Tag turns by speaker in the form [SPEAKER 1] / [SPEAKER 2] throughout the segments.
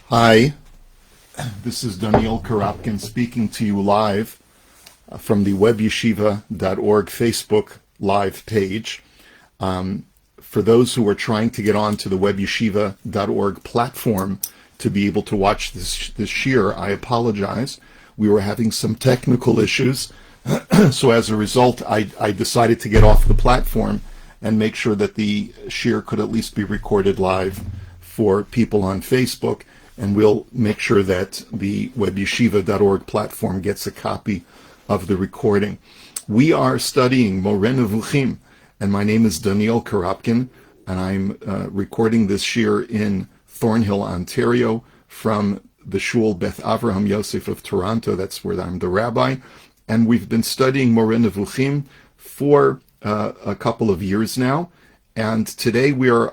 [SPEAKER 1] Hi, this is Daniel Karapkin speaking to you live from the webyeshiva.org Facebook live page. For those who are trying to get onto the webyeshiva.org platform to be able to watch this shiur, I apologize. We were having some technical issues, so as a result, I decided to get off the platform and make sure that the shiur could at least be recorded live for people on Facebook, and we'll make sure that the webyeshiva.org platform gets a copy of the recording. We are studying Moreh Nevukhim, and my name is Daniel Karapkin, and I'm recording this shiur in Thornhill, Ontario, from the Shul Beth Avraham Yosef of Toronto. That's where I'm the rabbi, and we've been studying Moreh Nevukhim for a couple of years now, and today we are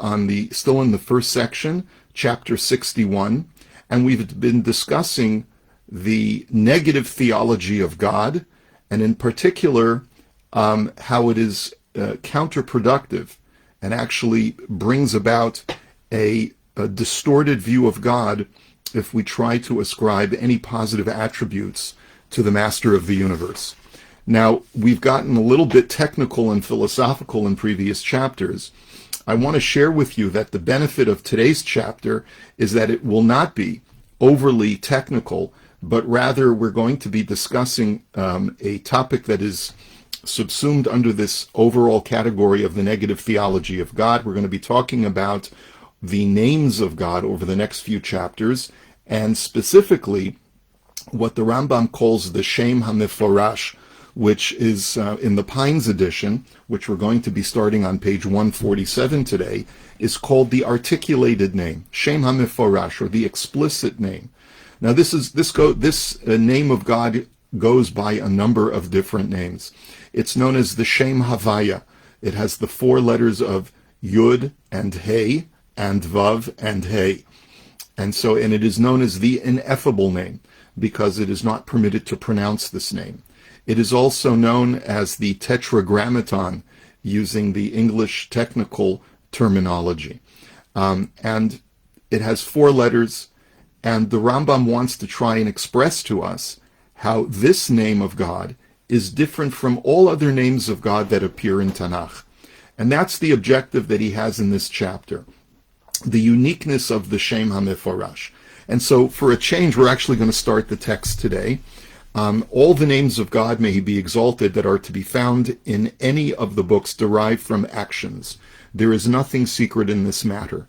[SPEAKER 1] still in the first section, chapter 61, and we've been discussing the negative theology of God, and in particular, how it is counterproductive and actually brings about a distorted view of God if we try to ascribe any positive attributes to the master of the universe. Now, we've gotten a little bit technical and philosophical in previous chapters. I want to share with you that the benefit of today's chapter is that it will not be overly technical, but rather we're going to be discussing a topic that is subsumed under this overall category of the negative theology of God. We're going to be talking about the names of God over the next few chapters, and specifically what the Rambam calls the Shem, HaMeforash, which is in the Pines edition, which we're going to be starting on page 147 today, is called the articulated name, Shem HaMeforash, or the explicit name. Now, this name of God goes by a number of different names. It's known as the Shem Havaya. It has the four letters of Yud and Hey and Vav and Hey. And it is known as the ineffable name because it is not permitted to pronounce this name. It is also known as the Tetragrammaton, using the English technical terminology. And it has four letters, and the Rambam wants to try and express to us how this name of God is different from all other names of God that appear in Tanakh. And that's the objective that he has in this chapter, the uniqueness of the Shem HaMeforash. And so, for a change, we're actually going to start the text today. All the names of God, may he be exalted, that are to be found in any of the books derive from actions. There is nothing secret in this matter.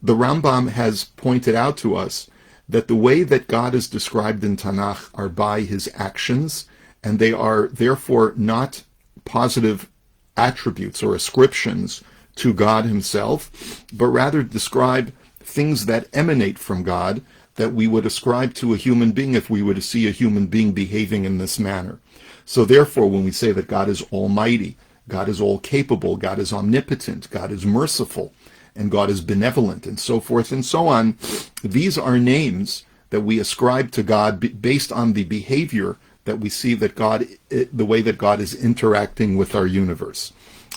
[SPEAKER 1] The Rambam has pointed out to us that the way that God is described in Tanakh are by his actions, and they are therefore not positive attributes or ascriptions to God himself, but rather describe things that emanate from God, that we would ascribe to a human being if we were to see a human being behaving in this manner. So therefore, when we say that God is almighty, God is all-capable, God is omnipotent, God is merciful, and God is benevolent, and so forth and so on, these are names that we ascribe to God based on the behavior that we see that God, the way that God is interacting with our universe.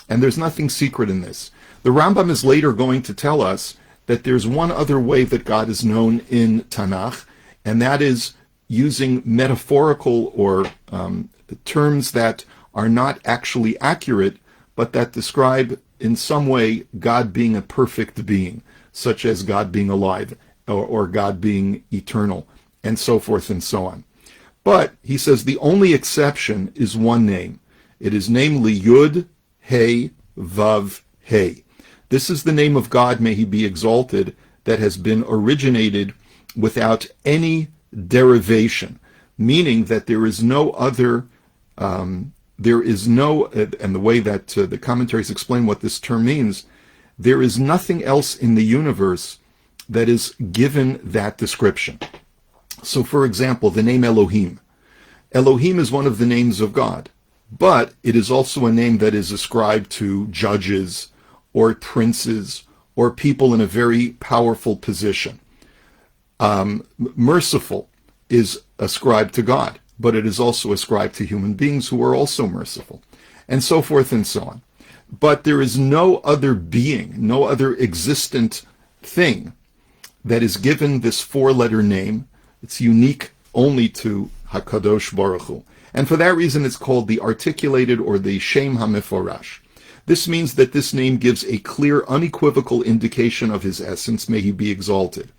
[SPEAKER 1] And there's nothing secret in this. The Rambam is later going to tell us that there's one other way that God is known in Tanakh, and that is using metaphorical or terms that are not actually accurate, but that describe in some way God being a perfect being, such as God being alive or God being eternal, and so forth and so on. But he says the only exception is one name. It is namely Yud, Hey, Vav, Hey. This is the name of God, may he be exalted, that has been originated without any derivation, meaning that there is no other, and the way that the commentaries explain what this term means, there is nothing else in the universe that is given that description. So, for example, the name Elohim. Elohim is one of the names of God, but it is also a name that is ascribed to judges, or princes, or people in a very powerful position. Merciful is ascribed to God, but it is also ascribed to human beings who are also merciful, and so forth and so on. But there is no other being, no other existent thing that is given this four-letter name. It's unique only to HaKadosh Baruch Hu. And for that reason, it's called the articulated or the Shem HaMeforash. This means that this name gives a clear, unequivocal indication of his essence. May he be exalted.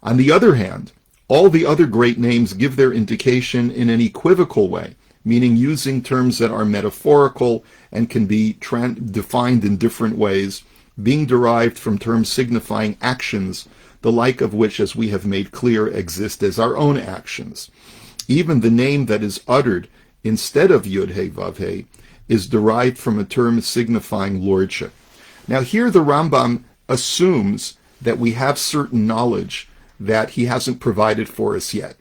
[SPEAKER 1] On the other hand, all the other great names give their indication in an equivocal way, meaning using terms that are metaphorical and can be defined in different ways, being derived from terms signifying actions, the like of which, as we have made clear, exist as our own actions. Even the name that is uttered instead of Yud-He Vav-He is derived from a term signifying lordship. Now here the Rambam assumes that we have certain knowledge that he hasn't provided for us yet.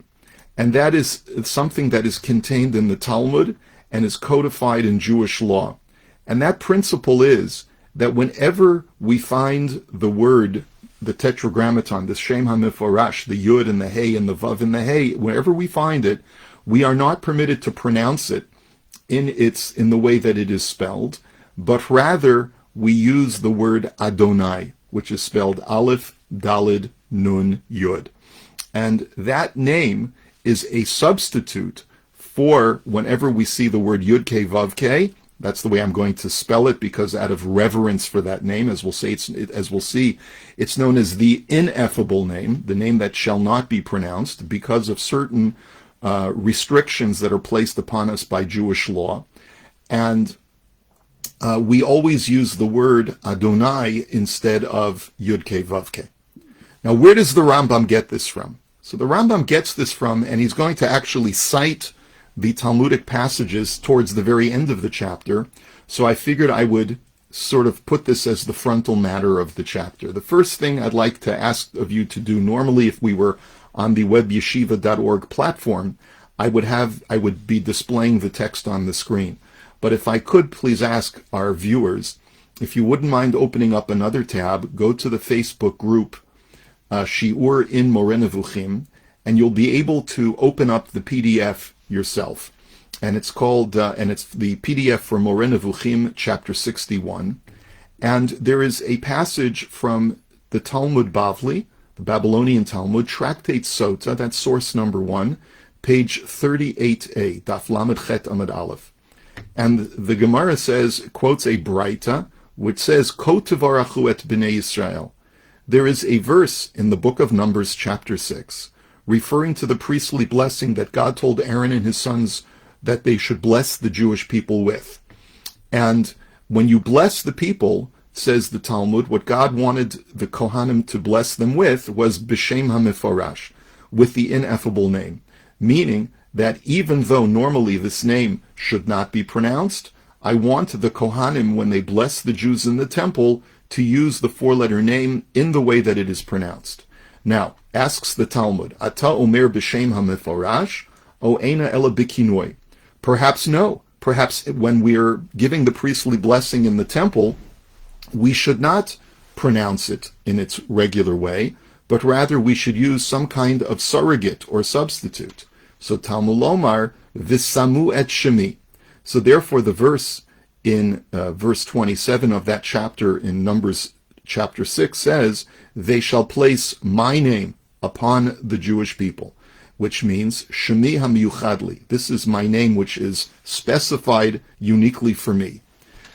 [SPEAKER 1] And that is something that is contained in the Talmud and is codified in Jewish law. And that principle is that whenever we find the word, the tetragrammaton, the Shem HaMeforash, the Yud and the He and the Vav and the He, whenever we find it, we are not permitted to pronounce it in the way that it is spelled, but rather we use the word Adonai, which is spelled Aleph, Daled, Nun, Yud. And that name is a substitute for whenever we see the word Yud K Vav K. That's the way I'm going to spell it, because out of reverence for that name, as we'll see, it's known as the ineffable name, the name that shall not be pronounced, because of certain restrictions that are placed upon us by Jewish law. And we always use the word Adonai instead of Yud K Vav K. Now, where does the Rambam get this from? So the Rambam gets this from, and he's going to actually cite the Talmudic passages towards the very end of the chapter. So I figured I would sort of put this as the frontal matter of the chapter. The first thing I'd like to ask of you to do, normally if we were on the webyeshiva.org platform, I would be displaying the text on the screen. But if I could please ask our viewers, if you wouldn't mind opening up another tab, go to the Facebook group Shiur in Moreh Nevukhim, and you'll be able to open up the PDF yourself. And it's called, and it's the PDF for Moreh Nevukhim, chapter 61. And there is a passage from the Talmud Bavli, the Babylonian Talmud, Tractate Sota, that's source number 1, page 38a, Daf Lamed Chet Amud Aleph. And the Gemara quotes a Braita, which says, Ko tevarachu et b'nei Yisrael. There is a verse in the book of Numbers, chapter 6, referring to the priestly blessing that God told Aaron and his sons that they should bless the Jewish people with. And when you bless the people, says the Talmud, what God wanted the Kohanim to bless them with was B'Shem HaMeforash, with the ineffable name, meaning that even though normally this name should not be pronounced, I want the Kohanim, when they bless the Jews in the temple, to use the four-letter name in the way that it is pronounced. Now, asks the Talmud, Ata omer b'shem HaMeforash, o eina ela b'kinoi. Perhaps no. Perhaps when we're giving the priestly blessing in the temple, we should not pronounce it in its regular way, but rather we should use some kind of surrogate or substitute. So Talmud Lomar, v'samu et shemi. So therefore the verse in verse 27 of that chapter in Numbers chapter 6 says, they shall place my name upon the Jewish people, which means Shemi HaMiyuchadli. This is my name which is specified uniquely for me.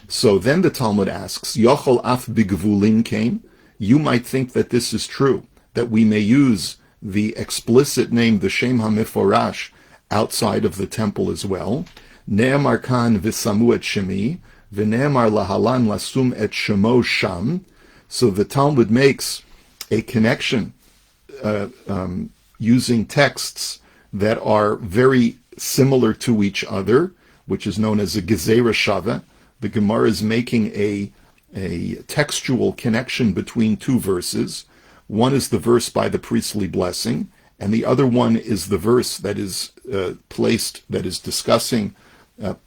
[SPEAKER 1] So then the Talmud asks, Yochol af b'gvulin kain? You might think that this is true, that we may use the explicit name, the Shem HaMeforash, outside of the temple as well. Ne'emar kan v'samu et shemi, v'ne'emar lahalan lasum et shemo sham. So the Talmud makes a connection using texts that are very similar to each other, which is known as a gezerah shava. The Gemara is making a textual connection between two verses. One is the verse by the priestly blessing, and the other one is the verse that is discussing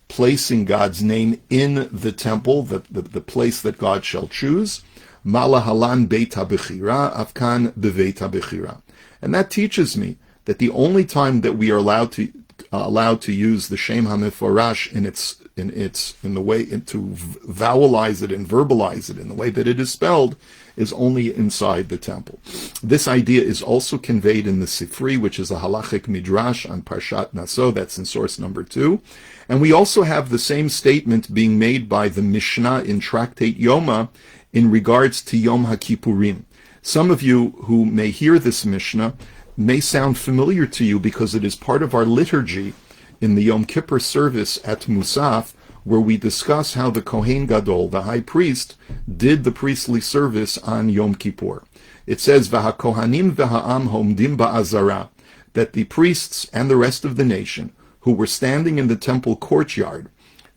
[SPEAKER 1] placing God's name in the temple, the place that God shall choose. Malahalan beit habechira, afkan beveit habechira. And that teaches me that the only time that we are allowed to use the Shem HaMeforash in the way to vowelize it and verbalize it in the way that it is spelled is only inside the temple. This idea is also conveyed in the Sifri, which is a halachic midrash on Parshat Naso. That's in source number 2. And we also have the same statement being made by the Mishnah in Tractate Yoma in regards to Yom HaKippurim. Some of you who may hear this Mishnah may sound familiar to you because it is part of our liturgy in the Yom Kippur service at Musaf, where we discuss how the Kohen Gadol, the high priest, did the priestly service on Yom Kippur. It says, V'hakohanim v'ha'am homdim ba'azara, that the priests and the rest of the nation who were standing in the temple courtyard,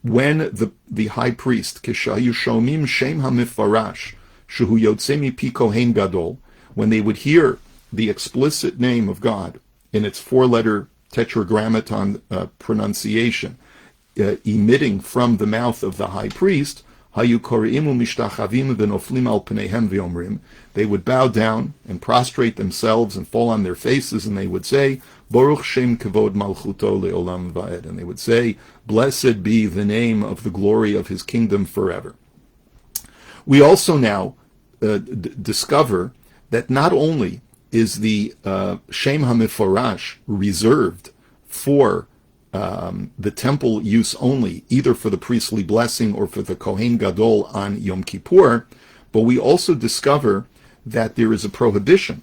[SPEAKER 1] when the high priest, Kishayu Shomim Shem HaMeforash, Shuhu Yotzei Mipi Kohen Gadol, when they would hear the explicit name of God in its 4-letter tetragrammaton pronunciation, emitting from the mouth of the high priest, Hayu Koreimu Mishtachavim V'noflim Al Pneihem V'omrim, they would bow down and prostrate themselves and fall on their faces, and they would say, Baruch Shem Kavod Malchuto Le'olam Va'ed, and they would say, blessed be the name of the glory of his kingdom forever. We also now discover that not only is the Shem HaMeforash reserved for the temple use only, either for the priestly blessing or for the Kohen Gadol on Yom Kippur, but we also discover that there is a prohibition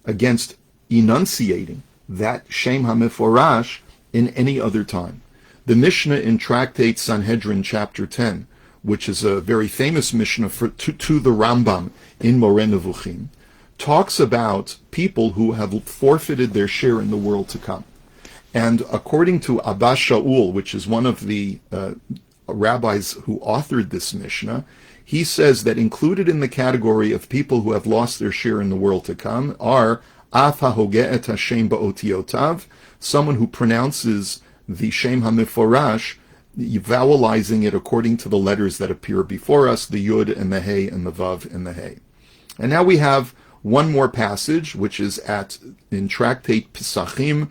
[SPEAKER 1] against enunciating that Shem HaMeforash in any other time. The Mishnah in Tractate Sanhedrin chapter 10, which is a very famous Mishnah to the Rambam in Moreh Nevukhim, talks about people who have forfeited their share in the world to come. And according to Abba Shaul, which is one of the rabbis who authored this Mishnah, he says that included in the category of people who have lost their share in the world to come are Af ha'hogeh et Hashem ba'otiotav, someone who pronounces the Shem HaMeforash, vowelizing it according to the letters that appear before us, the Yud and the Hey and the Vav and the Hey. And now we have one more passage, which is in Tractate Pesachim,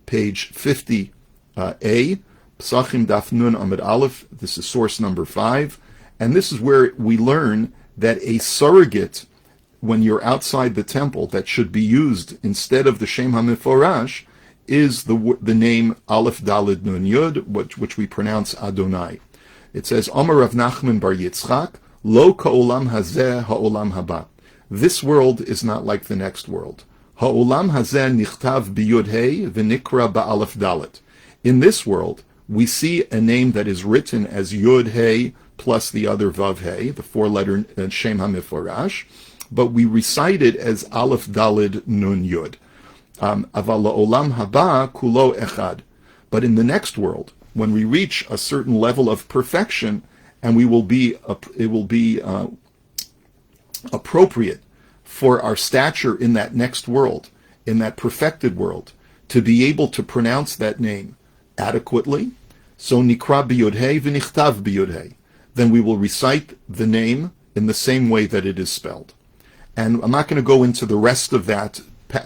[SPEAKER 1] page 50a, Pesachim Daf Nun Amud Aleph. This is source number 5, and this is where we learn that a surrogate, when you're outside the temple, that should be used instead of the Shem HaMeforash is the name Aleph Daled Nun Yud, which we pronounce Adonai. It says, Omer Rav Nachman Bar Yitzchak, Lo ka'olam hazeh ha'olam haba. This world is not like the next world. Ha'olam hazeh nichtav biyud hey v'nikra ba'alef dalet. In this world, we see a name that is written as Yud Hey plus the other Vav Hey, the 4-letter Shem HaMeforash, but we recite it as Aleph Daled Nun Yud. Aval la'olam haba kulo echad. But in the next world, when we reach a certain level of perfection, and it will be appropriate for our stature in that next world, in that perfected world, to be able to pronounce that name adequately. So nikra biyodhei v'nichtav biyodhei. Then we will recite the name in the same way that it is spelled. And I'm not going to go into the rest of that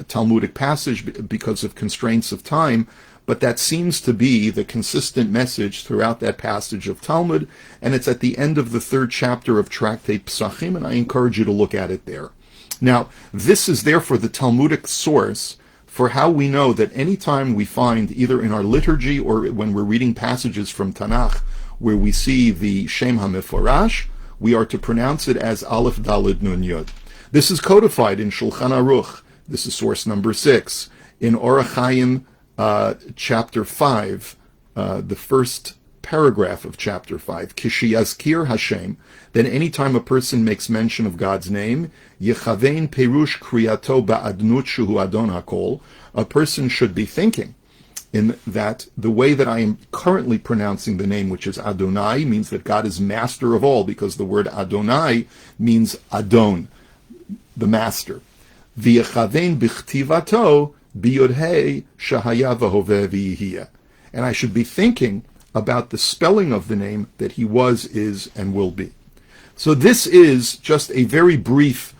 [SPEAKER 1] Talmudic passage because of constraints of time, but that seems to be the consistent message throughout that passage of Talmud, and it's at the end of the 3rd chapter of Tractate Pesachim, and I encourage you to look at it there. Now, this is therefore the Talmudic source for how we know that any time we find, either in our liturgy or when we're reading passages from Tanakh, where we see the Shem HaMeforash, we are to pronounce it as Aleph Daled Nun Yud. This is codified in Shulchan Aruch. This is source number 6. In Orach Chaim, chapter 5, the first paragraph of chapter 5, Kishiyazkir Hashem, then anytime a person makes mention of God's name, Yechavein Perush Kriyato Ba'adnut Shuhu Adon HaKol, a person should be thinking in that the way that I am currently pronouncing the name, which is Adonai, means that God is master of all, because the word Adonai means Adon, the master. V'yechavein B'chtivato Biyodhei Shahaya V'hoveh V'yihiyeh. And I should be thinking about the spelling of the name that he was, is, and will be. So this is just a very brief,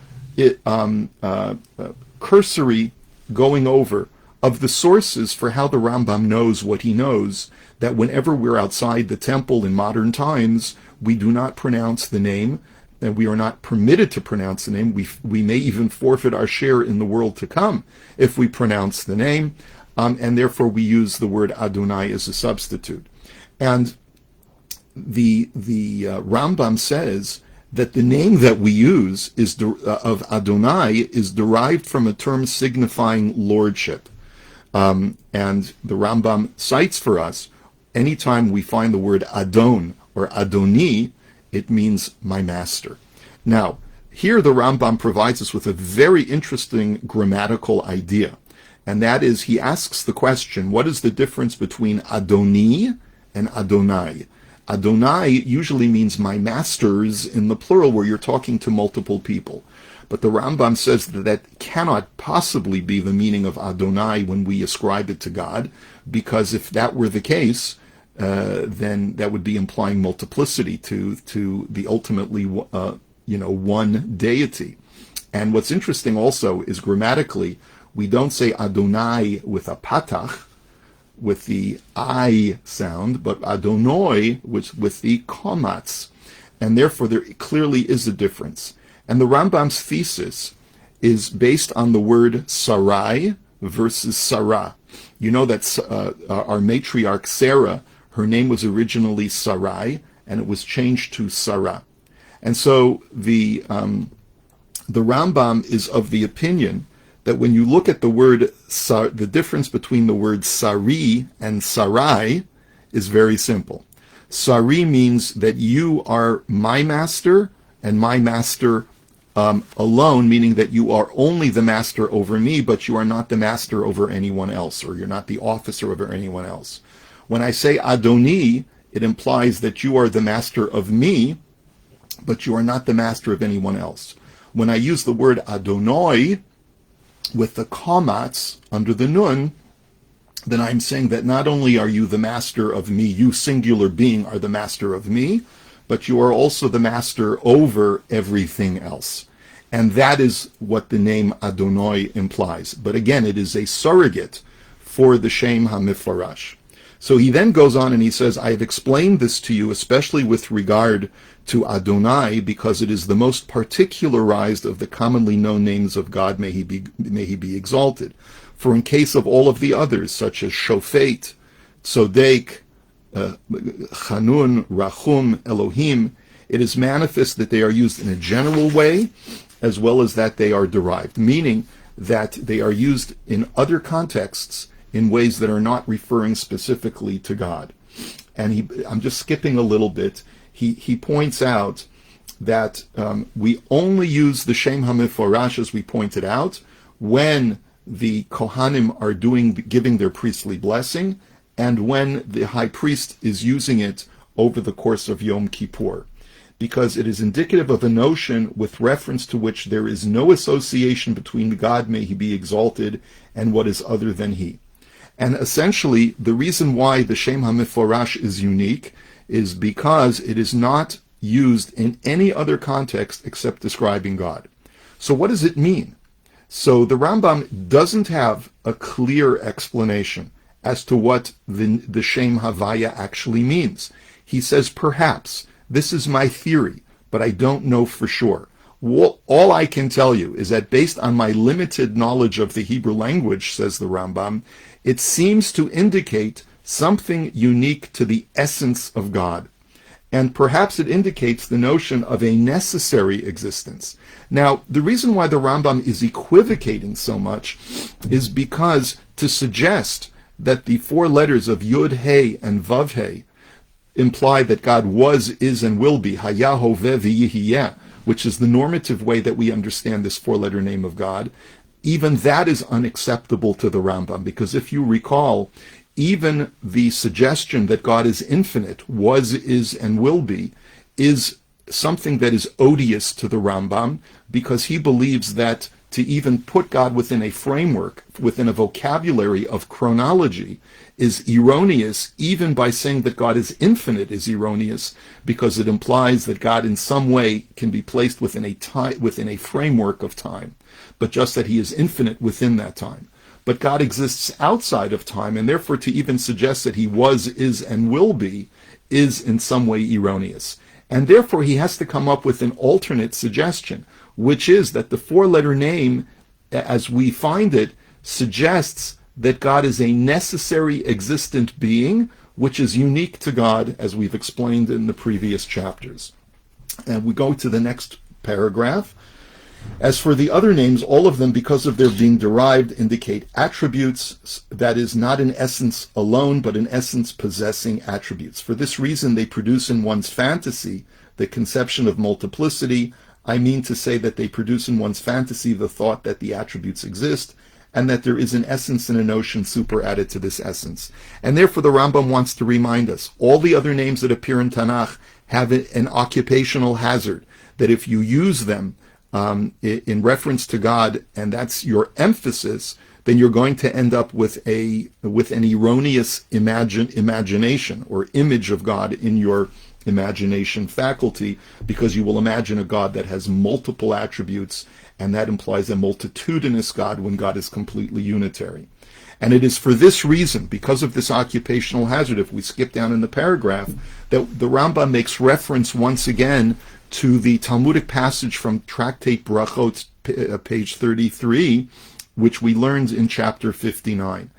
[SPEAKER 1] cursory going over of the sources for how the Rambam knows what he knows, that whenever we're outside the temple in modern times, we do not pronounce the name and we are not permitted to pronounce the name. We may even forfeit our share in the world to come if we pronounce the name, and therefore we use the word Adonai as a substitute. And the Rambam says that the name that we use of Adonai is derived from a term signifying lordship. And the Rambam cites for us, anytime we find the word Adon or Adoni, it means my master. Now, here the Rambam provides us with a very interesting grammatical idea, and that is he asks the question, what is the difference between Adoni and Adonai? Adonai usually means my masters in the plural, where you're talking to multiple people. But the Rambam says that that cannot possibly be the meaning of Adonai when we ascribe it to God, because if that were the case, then that would be implying multiplicity to the ultimately one deity. And what's interesting also is grammatically, we don't say Adonai with a patach, with the I sound, but Adonai with the komatz. And therefore there clearly is a difference. And the Rambam's thesis is based on the word Sarai versus Sarah. You know that our matriarch Sarah, her name was originally Sarai, and it was changed to Sarah. And so the Rambam is of the opinion that when you look at the word, the difference between the word Sari and Sarai is very simple. Sari means that you are my master and my master alone, meaning that you are only the master over me, but you are not the master over anyone else, or you're not the officer over anyone else. When I say Adoni, it implies that you are the master of me, but you are not the master of anyone else. When I use the word Adonai with the komatz under the nun, then I'm saying that not only are you the master of me, you singular being are the master of me, but you are also the master over everything else. And that is what the name Adonai implies. But again, it is a surrogate for the Shem HaMeforash. So he then goes on and he says, I have explained this to you, especially with regard to Adonai, because it is the most particularized of the commonly known names of God, may he be exalted. For in case of all of the others, such as Shofet, Tzodek, Chanun, Rachum, Elohim, it is manifest that they are used in a general way, as well as that they are derived, meaning that they are used in other contexts in ways that are not referring specifically to God. And I'm just skipping a little bit. He points out that we only use the Shem HaMeforash, as we pointed out, when the Kohanim are giving their priestly blessing, and when the high priest is using it over the course of Yom Kippur, because it is indicative of a notion with reference to which there is no association between God, may he be exalted, and what is other than he. And essentially, the reason why the Shem HaMeforash is unique is because it is not used in any other context except describing God. So what does it mean? So the Rambam doesn't have a clear explanation as to what the Shem Havaya actually means. He says, perhaps, this is my theory, but I don't know for sure. All I can tell you is that based on my limited knowledge of the Hebrew language, says the Rambam, it seems to indicate something unique to the essence of God. And perhaps it indicates the notion of a necessary existence. Now, the reason why the Rambam is equivocating so much is because to suggest that the four letters of Yud, He, and Vav, He imply that God was, is, and will be, Haya, Hoveh, V'yihiyeh, which is the normative way that we understand this four-letter name of God, even that is unacceptable to the Rambam, because if you recall, even the suggestion that God is infinite, was, is, and will be, is something that is odious to the Rambam, because he believes that to even put God within a framework, within a vocabulary of chronology, is erroneous. Even by saying that God is infinite is erroneous, because it implies that God in some way can be placed within a framework of time, but just that he is infinite within that time. But God exists outside of time, and therefore to even suggest that he was, is, and will be is in some way erroneous. And therefore he has to come up with an alternate suggestion, which is that the four-letter name, as we find it, suggests that God is a necessary existent being, which is unique to God, as we've explained in the previous chapters. And we go to the next paragraph. As for the other names, all of them, because of their being derived, indicate attributes, that is, not in essence alone, but in essence possessing attributes. For this reason, they produce in one's fantasy the conception of multiplicity. I mean to say that they produce in one's fantasy the thought that the attributes exist, and that there is an essence and a notion superadded to this essence. And therefore the Rambam wants to remind us, all the other names that appear in Tanakh have an occupational hazard, that if you use them in reference to God, and that's your emphasis, then you're going to end up with an erroneous imagination or image of God in your imagination faculty, because you will imagine a God that has multiple attributes, and that implies a multitudinous God when God is completely unitary. And it is for this reason, because of this occupational hazard, if we skip down in the paragraph, that the Rambam makes reference once again to the Talmudic passage from Tractate Brachot, page 33, which we learned in chapter 59.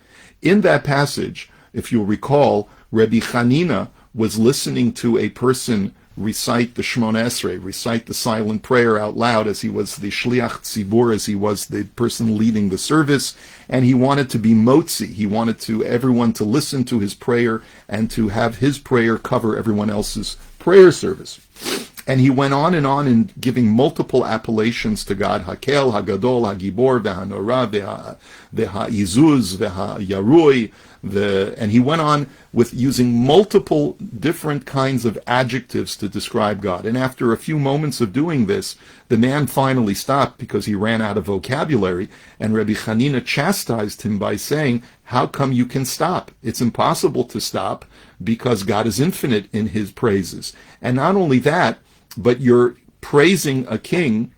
[SPEAKER 1] In that passage, if you'll recall, Rabbi Chanina was listening to a person recite the Shmona Esrei, recite the silent prayer out loud, as he was the Shliach Tzibur, as he was the person leading the service, and he wanted to be motzi. He wanted everyone to listen to his prayer and to have his prayer cover everyone else's prayer service. And he went on in giving multiple appellations to God: Hakel, Hagadol, Hagibor, Vehanora, Vehaizuz, Vehayarui. And he went on with using multiple different kinds of adjectives to describe God. And after a few moments of doing this, the man finally stopped because he ran out of vocabulary. And Rabbi Chanina chastised him by saying, "How come you can stop? It's impossible to stop, because God is infinite in his praises. And not only that, but you're praising a king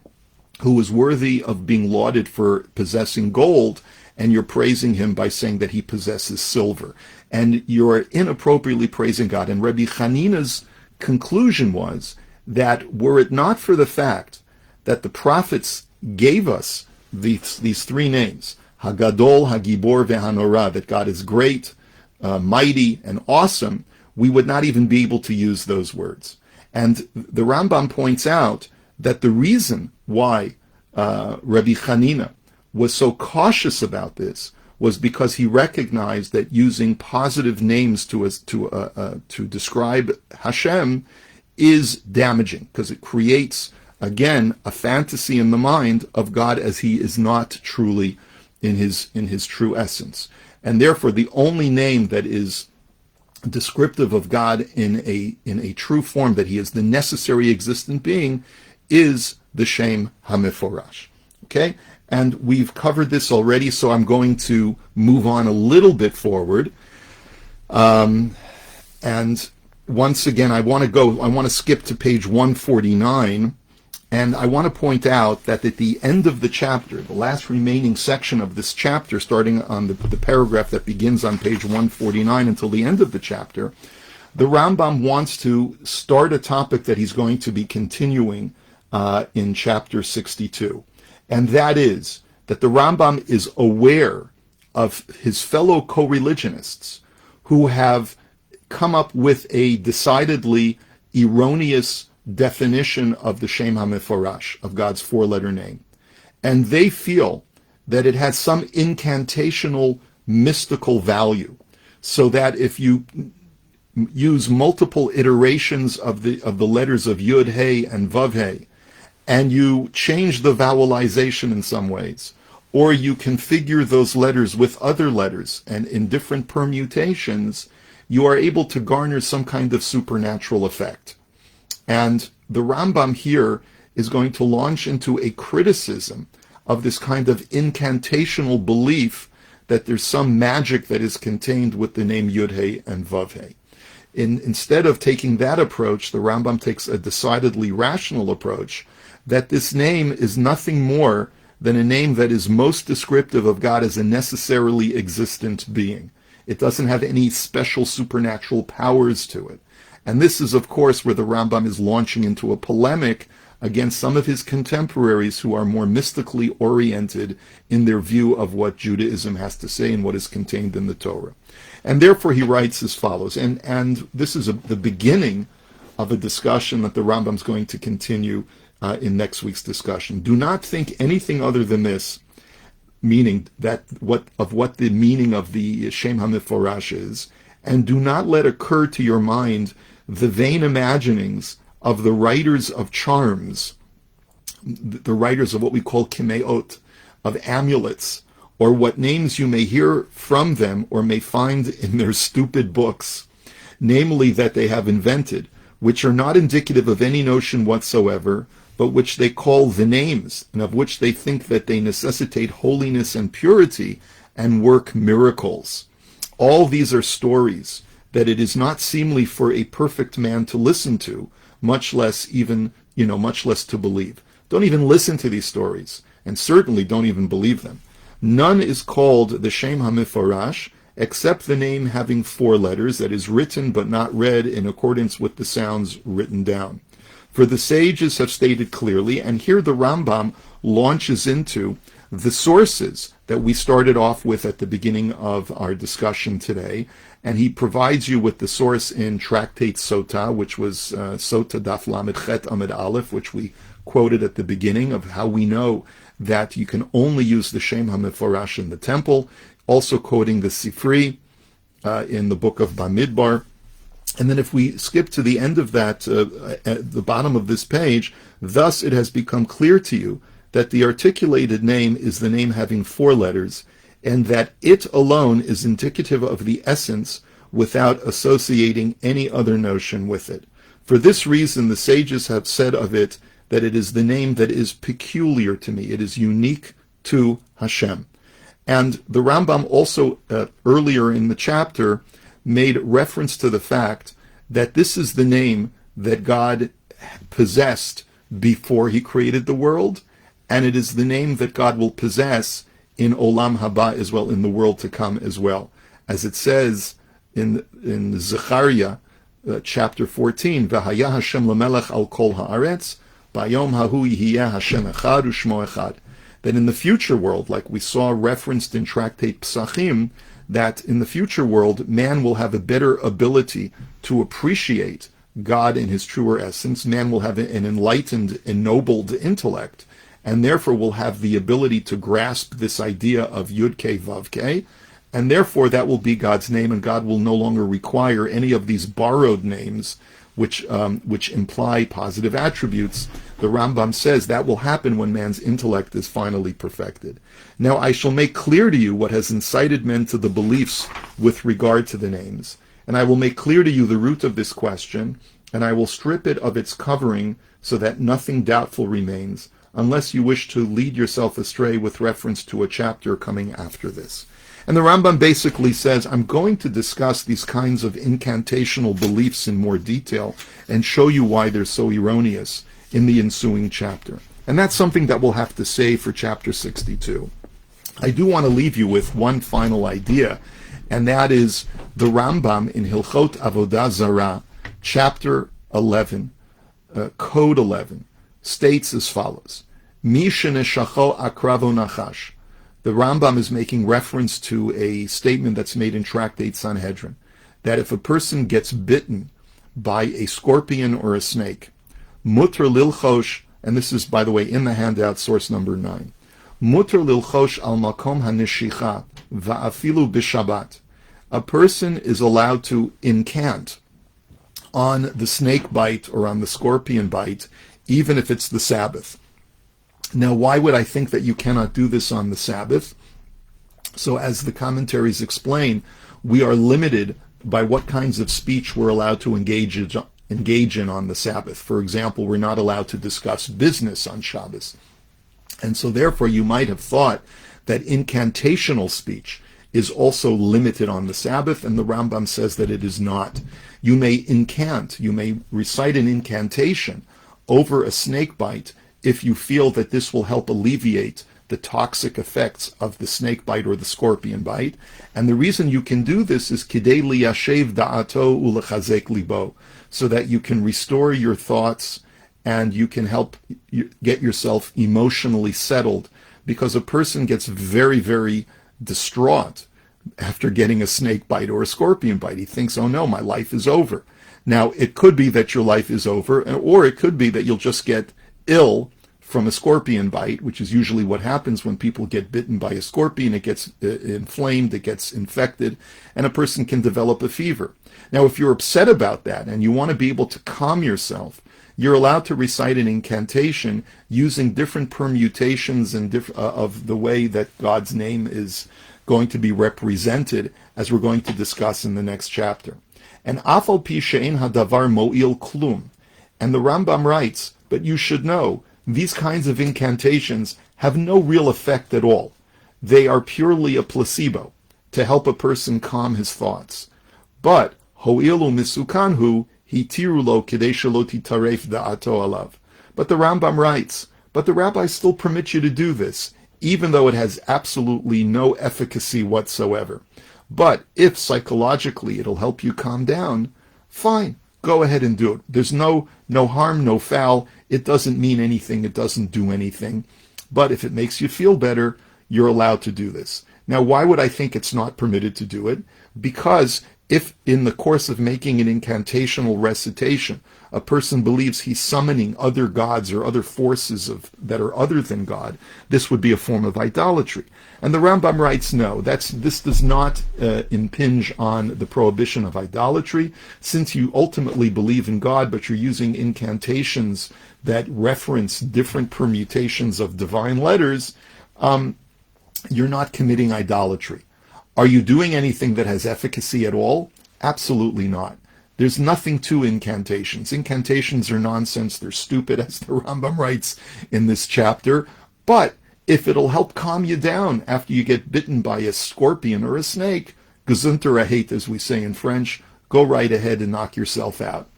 [SPEAKER 1] who is worthy of being lauded for possessing gold, and you're praising him by saying that he possesses silver. And you're inappropriately praising God." And Rabbi Chanina's conclusion was that were it not for the fact that the prophets gave us these three names, Hagadol, Hagibor, Vehanora, that God is great, mighty, and awesome, we would not even be able to use those words. And the Rambam points out that the reason why Rabbi Chanina was so cautious about this was because he recognized that using positive names to describe Hashem is damaging, because it creates, again, a fantasy in the mind of God as he is not truly in his true essence. And therefore, the only name that is descriptive of God in a true form, that he is the necessary existent being, is the Shem HaMeforash. Okay? And we've covered this already, so I'm going to move on a little bit forward. And once again, I want to skip to page 149, and I want to point out that at the end of the chapter, the last remaining section of this chapter, starting on the paragraph that begins on page 149 until the end of the chapter, the Rambam wants to start a topic that he's going to be continuing in chapter 62. And that is that the Rambam is aware of his fellow co-religionists who have come up with a decidedly erroneous definition of the Shem HaMeforash, of God's four-letter name. And they feel that it has some incantational mystical value, so that if you use multiple iterations of the letters of Yud, Hey, and Vav, Hey, and you change the vowelization in some ways, or you configure those letters with other letters and in different permutations, you are able to garner some kind of supernatural effect. And the Rambam here is going to launch into a criticism of this kind of incantational belief that there's some magic that is contained with the name Yud, Hey, and Vav, Hey. Instead of taking that approach, the Rambam takes a decidedly rational approach, that this name is nothing more than a name that is most descriptive of God as a necessarily existent being. It doesn't have any special supernatural powers to it. And this is, of course, where the Rambam is launching into a polemic against some of his contemporaries who are more mystically oriented in their view of what Judaism has to say and what is contained in the Torah. And therefore he writes as follows, and this is the beginning of a discussion that the Rambam is going to continue in next week's discussion. Do not think anything other than this, meaning that what the meaning of the Shem HaMeforash is, and do not let occur to your mind the vain imaginings of the writers of charms, the writers of what we call kimeot, of amulets, or what names you may hear from them or may find in their stupid books, namely that they have invented, which are not indicative of any notion whatsoever, but which they call the names, and of which they think that they necessitate holiness and purity and work miracles. All these are stories that it is not seemly for a perfect man to listen to, much less to believe. Don't even listen to these stories, and certainly don't even believe them. None is called the Shem HaMeforash, except the name having 4 letters, that is written but not read in accordance with the sounds written down. For the sages have stated clearly, and here the Rambam launches into the sources that we started off with at the beginning of our discussion today, and he provides you with the source in Tractate Sota, which was Sota Daf Lamed Chet Amid Aleph, which we quoted at the beginning, of how we know that you can only use the Shem HaMeforash in the temple, also quoting the Sifri in the book of Bamidbar. And then if we skip to the end of that, at the bottom of this page, thus it has become clear to you that the articulated name is the name having 4 letters, and that it alone is indicative of the essence without associating any other notion with it. For this reason, the sages have said of it that it is the name that is peculiar to me. It is unique to Hashem. And the Rambam also, earlier in the chapter, made reference to the fact that this is the name that God possessed before he created the world, and it is the name that God will possess in Olam Haba as well, in the world to come as well. As it says in Zechariah chapter 14, V'haya Hashem lemelech al kol haaretz, bayom hahu yihiyeh Hashem echad u'shmo echad. That in the future world, like we saw referenced in Tractate Psachim, that in the future world, man will have a better ability to appreciate God in his truer essence. Man will have an enlightened, ennobled intellect, and therefore will have the ability to grasp this idea of Yud-Kei Vav-Kei, and therefore that will be God's name, and God will no longer require any of these borrowed names which imply positive attributes. The Rambam says that will happen when man's intellect is finally perfected. Now I shall make clear to you what has incited men to the beliefs with regard to the names, and I will make clear to you the root of this question, and I will strip it of its covering so that nothing doubtful remains, unless you wish to lead yourself astray with reference to a chapter coming after this. And the Rambam basically says, I'm going to discuss these kinds of incantational beliefs in more detail and show you why they're so erroneous in the ensuing chapter. And that's something that we'll have to say for chapter 62. I do want to leave you with one final idea, and that is the Rambam in Hilchot Avodah Zarah, chapter 11, code 11, states as follows: Mi sheneshacho akravo nachash. The Rambam is making reference to a statement that's made in Tractate Sanhedrin, that if a person gets bitten by a scorpion or a snake, mutter lilchosh, and this is, by the way, in the handout, source number 9, mutter lilchosh al makom hanishicha va'afilu b'shabbat. A person is allowed to incant on the snake bite or on the scorpion bite, even if it's the Sabbath. Now, why would I think that you cannot do this on the Sabbath? So as the commentaries explain, we are limited by what kinds of speech we're allowed to engage in on the Sabbath. For example, we're not allowed to discuss business on Shabbos. And so therefore you might have thought that incantational speech is also limited on the Sabbath, and the Rambam says that it is not. You may incant, you may recite an incantation over a snake bite if you feel that this will help alleviate the toxic effects of the snake bite or the scorpion bite. And the reason you can do this is kidei liyashev da'ato ulechazek libo, so that you can restore your thoughts and you can help get yourself emotionally settled, because a person gets very, very distraught after getting a snake bite or a scorpion bite. He thinks, oh no, my life is over. Now, it could be that your life is over, or it could be that you'll just get ill from a scorpion bite, which is usually what happens when people get bitten by a scorpion. It gets inflamed, it gets infected, and a person can develop a fever. Now, if you're upset about that and you want to be able to calm yourself, you're allowed to recite an incantation using different permutations and of the way that God's name is going to be represented, as we're going to discuss in the next chapter. And afal pi she'en hadavar mo'il klum. And the Rambam writes, but you should know, these kinds of incantations have no real effect at all. They are purely a placebo to help a person calm his thoughts. But ho'ilu misukanhu hitiru lo kidei shelo titaref da'ato alav. But the Rambam writes, but the rabbis still permit you to do this, even though it has absolutely no efficacy whatsoever. But if psychologically it'll help you calm down, fine, go ahead and do it. There's no harm, no foul. It doesn't mean anything. It doesn't do anything. But if it makes you feel better, you're allowed to do this. Now, why would I think it's not permitted to do it? Because if in the course of making an incantational recitation, a person believes he's summoning other gods or other forces that are other than God, this would be a form of idolatry. And the Rambam writes, no, this does not impinge on the prohibition of idolatry, since you ultimately believe in God, but you're using incantations that reference different permutations of divine letters. You're not committing idolatry. Are you doing anything that has efficacy at all? Absolutely not. There's nothing to incantations. Incantations are nonsense. They're stupid, as the Rambam writes in this chapter. But if it'll help calm you down after you get bitten by a scorpion or a snake, gesundere hate, as we say in French, go right ahead and knock yourself out.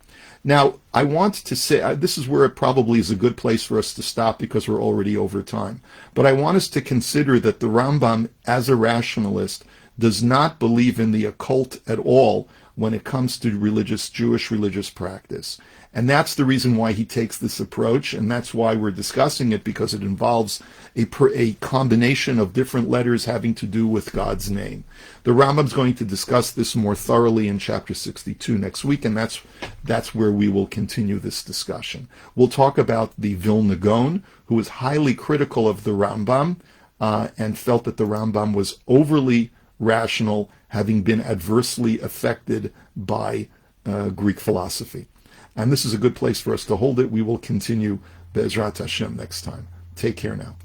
[SPEAKER 1] Now, I want to say, this is where it probably is a good place for us to stop because we're already over time. But I want us to consider that the Rambam, as a rationalist, does not believe in the occult at all when it comes to Jewish religious practice. And that's the reason why he takes this approach, and that's why we're discussing it, because it involves a combination of different letters having to do with God's name. The Rambam's going to discuss this more thoroughly in chapter 62 next week, and that's where we will continue this discussion. We'll talk about the Vilna Gaon, who was highly critical of the Rambam and felt that the Rambam was overly rational, having been adversely affected by Greek philosophy. And this is a good place for us to hold it. We will continue Be'ezrat Hashem next time. Take care now.